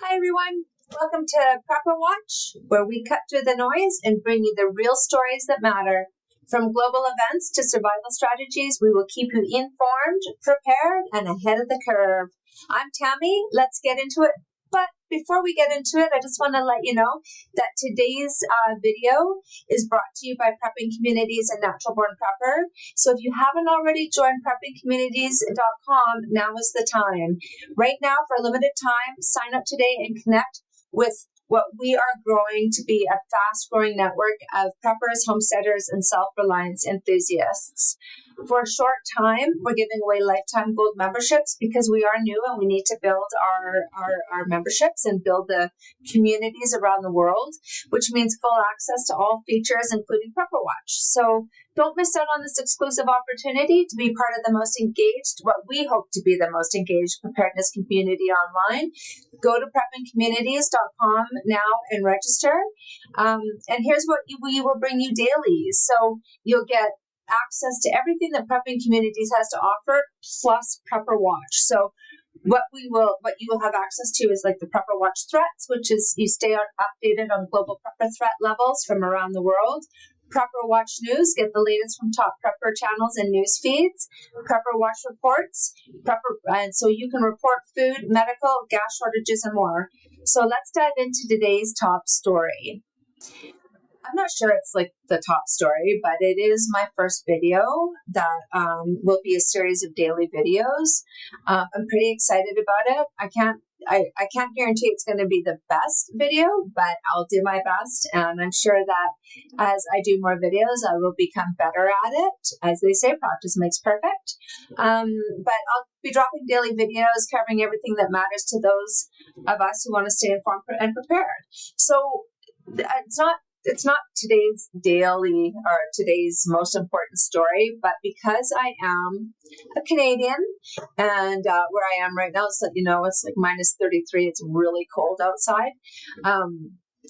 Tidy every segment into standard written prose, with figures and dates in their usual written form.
Hi everyone, welcome to Prepper Watch, where we cut through the noise and bring you the real stories that matter. From global events to survival strategies, we will keep you informed, prepared, and ahead of the curve. I'm Tammy, let's get into it. But before we get into it, I just want to let you know that today's video is brought to you by Prepping Communities and Natural Born Prepper. So if you haven't already joined preppingcommunities.com, now is the time. Right now, for a limited time, sign up today and connect with what we are growing to be a fast-growing network of preppers, homesteaders, and self-reliance enthusiasts. For a short time, we're giving away lifetime gold memberships because we are new and we need to build our memberships and build the communities around the world, which means full access to all features, including Prepper Watch. So don't miss out on this exclusive opportunity to be part of the most engaged, what we hope to be the most engaged preparedness community online. Go to preppingcommunities.com now and register. And here's what we will bring you daily. So you'll get access to everything that Prepping Communities has to offer, plus Prepper Watch. So what you will have access to is like the Prepper Watch threats, which is you stay updated on global prepper threat levels from around the world. Prepper Watch News, get the latest from top prepper channels and news feeds. Prepper Watch reports, and so you can report food, medical, gas shortages, and more. So let's dive into today's top story. I'm not sure it's like the top story, but it is my first video that will be a series of daily videos. I'm pretty excited about it. I can't guarantee it's going to be the best video, but I'll do my best. And I'm sure that as I do more videos, I will become better at it. As they say, practice makes perfect. But I'll be dropping daily videos covering everything that matters to those of us who want to stay informed and prepared. So it's not today's daily or today's most important story, but because I am a Canadian and where I am right now, it's like minus 33. It's really cold outside.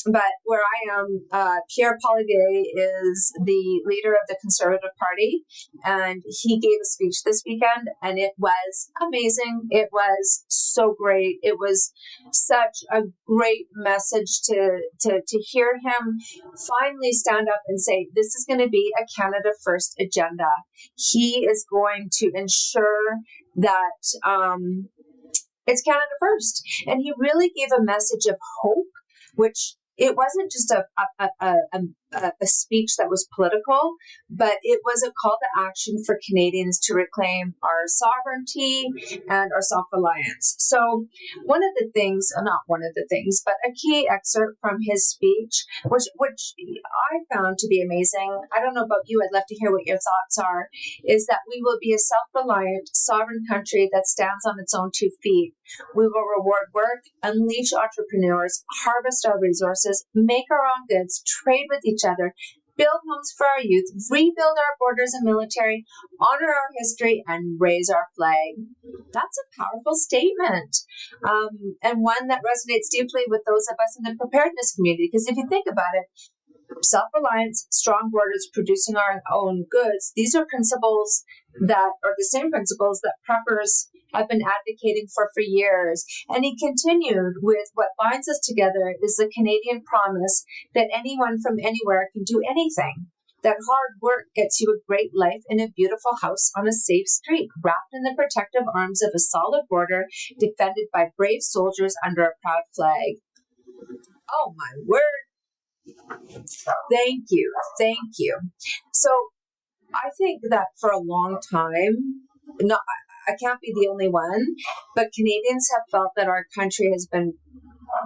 But where I am, Pierre Poilievre is the leader of the Conservative Party, and he gave a speech this weekend, and it was amazing. It was so great. It was such a great message to hear him finally stand up and say, this is going to be a Canada First agenda. He is going to ensure that it's Canada First. And he really gave a message of hope, which it wasn't just a speech that was political, but it was a call to action for Canadians to reclaim our sovereignty and our self-reliance. So but a key excerpt from his speech, which I found to be amazing. I don't know about you. I'd love to hear what your thoughts are, is that we will be a self-reliant, sovereign country that stands on its own 2 feet. We will reward work, unleash entrepreneurs, harvest our resources, make our own goods, trade with each other, build homes for our youth, rebuild our borders and military, honor our history, and raise our flag. That's a powerful statement, and one that resonates deeply with those of us in the preparedness community. Because if you think about it, self-reliance, strong borders, producing our own goods, these are principles that are the same principles that preppers have been advocating for years. And he continued with, what binds us together is the Canadian promise that anyone from anywhere can do anything, that hard work gets you a great life in a beautiful house on a safe street, wrapped in the protective arms of a solid border, defended by brave soldiers under a proud flag. Oh my word. Thank you. So I think that for a long time, I can't be the only one, but Canadians have felt that our country has been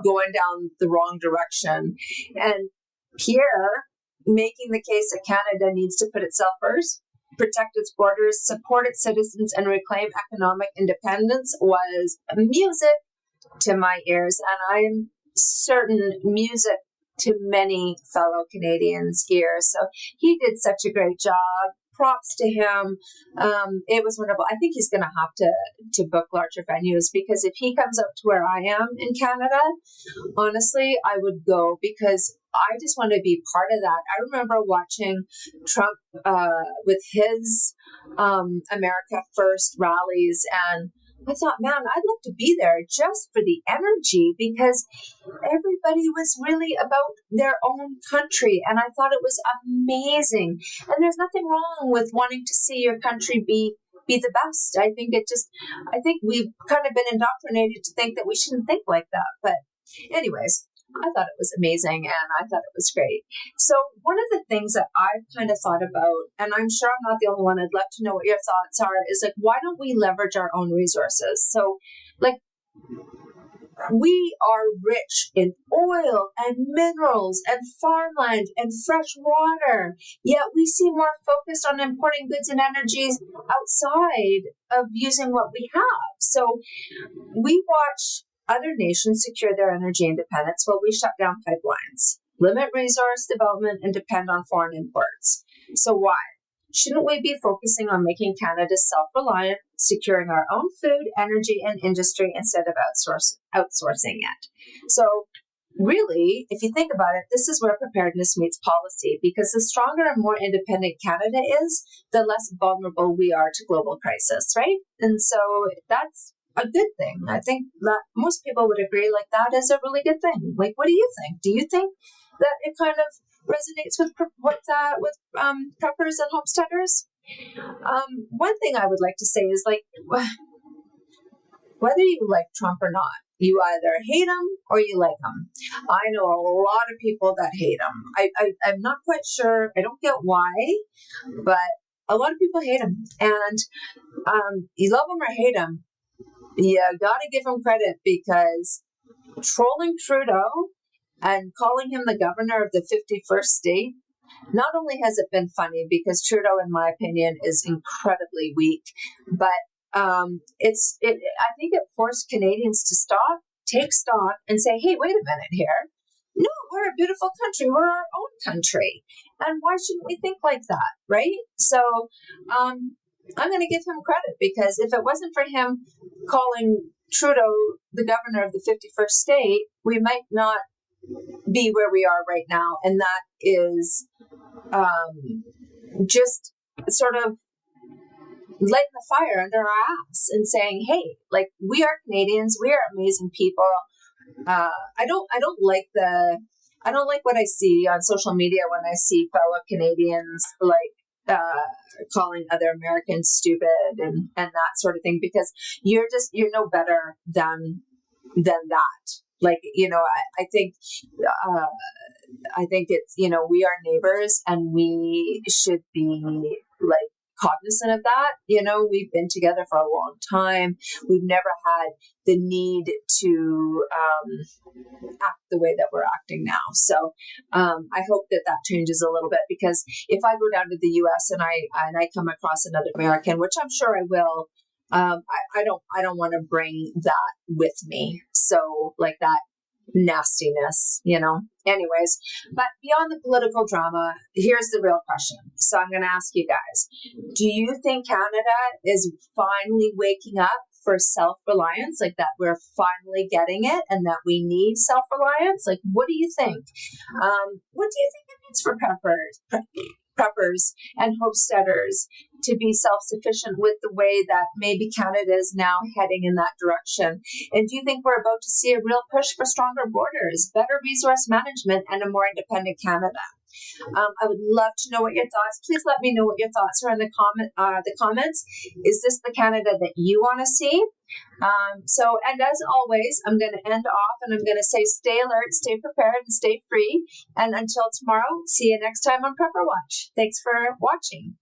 going down the wrong direction. And Pierre making the case that Canada needs to put itself first, protect its borders, support its citizens, and reclaim economic independence was music to my ears. And I'm certain music to many fellow Canadians' ears. So he did such a great job. Props to him. It was wonderful. I think he's going to have to book larger venues, because if he comes up to where I am in Canada, honestly, I would go, because I just want to be part of that. I remember watching Trump with his America First rallies, and I thought, man, I'd love to be there just for the energy, because everybody was really about their own country. And I thought it was amazing. And there's nothing wrong with wanting to see your country be the best. I think we've kind of been indoctrinated to think that we shouldn't think like that. But anyways, I thought it was amazing and I thought it was great. So one of the things that I've kind of thought about, and I'm sure I'm not the only one, I'd love to know what your thoughts are, is like, why don't we leverage our own resources? So like, we are rich in oil and minerals and farmland and fresh water, yet we seem more focused on importing goods and energies outside of using what we have. So we watch other nations secure their energy independence while we shut down pipelines, limit resource development, and depend on foreign imports. So why? Shouldn't we be focusing on making Canada self-reliant, securing our own food, energy, and industry instead of outsourcing it? So really, if you think about it, this is where preparedness meets policy, because the stronger and more independent Canada is, the less vulnerable we are to global crisis, right? And so that's a good thing. I think that most people would agree, like, that is a really good thing. Like, what do you think? Do you think that it kind of resonates with preppers and homesteaders? One thing I would like to say is, like, whether you like Trump or not, you either hate him or you like him. I know a lot of people that hate him. I'm not quite sure. I don't get why, but a lot of people hate him. And you love him or hate him, you got to give him credit, because trolling Trudeau and calling him the governor of the 51st state, not only has it been funny, because Trudeau, in my opinion, is incredibly weak, but I think it forced Canadians to take stock, and say, hey, wait a minute here. No, we're a beautiful country. We're our own country. And why shouldn't we think like that, right? So I'm going to give him credit, because if it wasn't for him calling Trudeau the governor of the 51st state, we might not be where we are right now. And that is just sort of lighting the fire under our ass and saying, hey, like, we are Canadians, we are amazing people. I don't like what I see on social media when I see fellow Canadians like calling other Americans stupid and that sort of thing, because you're no better than that. Like, I think it's, we are neighbors, and we should be like cognizant of that. We've been together for a long time. We've never had the need to act the way that we're acting now. So I hope that changes a little bit, because if I go down to the US and I come across another American, which I'm sure I will, I don't want to bring that with me. So, like, that nastiness, anyways. But beyond the political drama, here's the real question. So I'm going to ask you guys, do you think Canada is finally waking up for self-reliance, like that we're finally getting it and that we need self-reliance? Like, what do you think? What do you think it means for preppers and homesteaders to be self-sufficient, with the way that maybe Canada is now heading in that direction? And do you think we're about to see a real push for stronger borders, better resource management, and a more independent Canada? I would love to know what your thoughts. Please let me know what your thoughts are in the comments. Is this the Canada that you want to see? And as always, I'm going to end off and I'm going to say, stay alert, stay prepared, and stay free. And until tomorrow, see you next time on Prepper Watch. Thanks for watching.